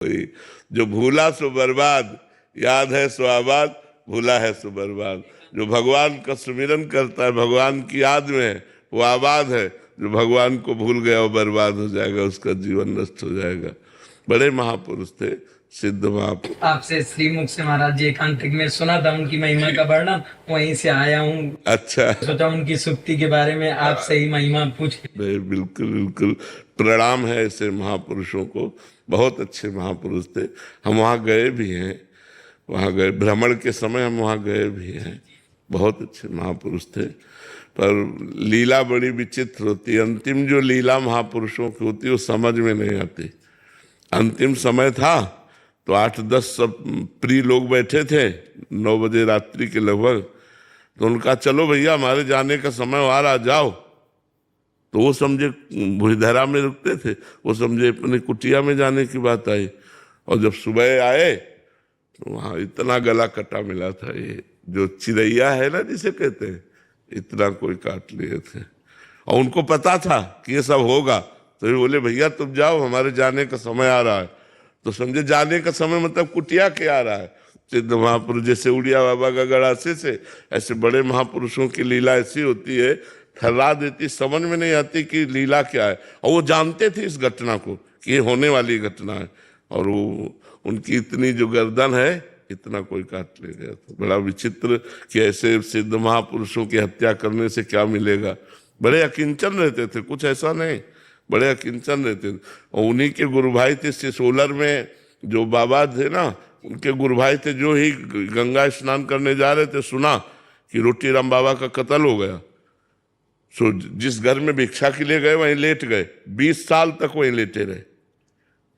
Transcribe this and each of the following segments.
कोई जो भूला सो बर्बाद, याद है सो आबाद, भूला है सो बर्बाद। जो भगवान का सुमिरन करता है, भगवान की याद में है, वो आबाद है। जो भगवान को भूल गया वो बर्बाद हो जाएगा, उसका जीवन नष्ट हो जाएगा। बड़े महापुरुष थे सिद्ध महापुरुष। आपसे श्रीमुख से महाराज जी एकांतिक में सुना था उनकी महिमा का वर्णन, वहीं से आया हूँ। अच्छा, सोचा उनकी सुक्ति के बारे में आपसे ही महिमा पूछ। बिल्कुल बिल्कुल, प्रणाम है ऐसे महापुरुषों को। बहुत अच्छे महापुरुष थे। हम वहाँ गए भी हैं, वहाँ गए भ्रमण के समय, हम वहाँ गए भी हैं। बहुत अच्छे महापुरुष थे, पर लीला बड़ी विचित्र होती है। अंतिम जो लीला महापुरुषों की होती है वो समझ में नहीं आती। अंतिम समय था तो 8-10 सब प्रिय लोग बैठे थे 9 बजे रात्रि के लगभग। तो उनका चलो भैया हमारे जाने का समय आ रहा, जाओ। तो वो समझे भुजधरा में रुकते थे, वो समझे अपने कुटिया में जाने की बात आई। और जब सुबह आए तो वहाँ इतना गला कटा मिला था, ये जो चिड़ैया है ना जिसे कहते हैं, इतना कोई काट लिए थे। और उनको पता था कि ये सब होगा, तो ये बोले भैया तुम जाओ हमारे जाने का समय आ रहा है। तो समझे जाने का समय मतलब कुटिया के आ रहा है। सिद्ध महापुरुष जैसे उड़िया बाबा का गड़ासे से, ऐसे बड़े महापुरुषों की लीला ऐसी होती है, थर्रा देती, समझ में नहीं आती कि लीला क्या है। और वो जानते थे इस घटना को कि ये होने वाली घटना है। और वो उनकी इतनी जो गर्दन है, इतना कोई काट ले गया था। बड़ा विचित्र कि ऐसे सिद्ध महापुरुषों की हत्या करने से क्या मिलेगा। बड़े अकिंचन रहते थे, कुछ ऐसा नहीं, बड़े अकिंचन रहते थे। और उन्हीं के गुरु भाई थे सिसोलर में जो बाबा थे ना, उनके गुरु भाई थे। जो ही गंगा स्नान करने जा रहे थे, सुना कि रोटी राम बाबा का कत्ल हो गया। सो जिस घर में भिक्षा के लिए गए वहीं लेट गए। 20 साल तक वहीं लेटे रहे,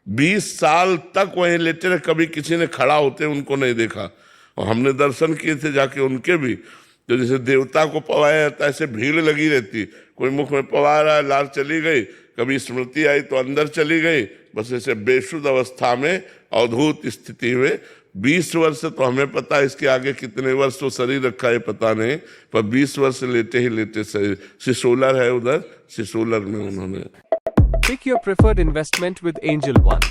20 साल तक वहीं लेटे रहे। कभी किसी ने खड़ा होते उनको नहीं देखा। और हमने दर्शन किए थे जाके उनके भी। तो जैसे देवता को पवाया जाता है, ऐसे भीड़ लगी रहती। कोई मुख में पवा रहा है, लार चली गई, कभी स्मृति आई तो अंदर चली गई। बस ऐसे बेशुद्ध अवस्था में, अद्भुत स्थिति में 20 वर्ष। तो हमें पता है इसके आगे कितने वर्ष तो शरीर रखा है पता नहीं, पर 20 वर्ष लेटे ही लेटे शरीर। सिसोलर है उधर, सिसोलर में उन्होंने। Pick your preferred investment with Angel One.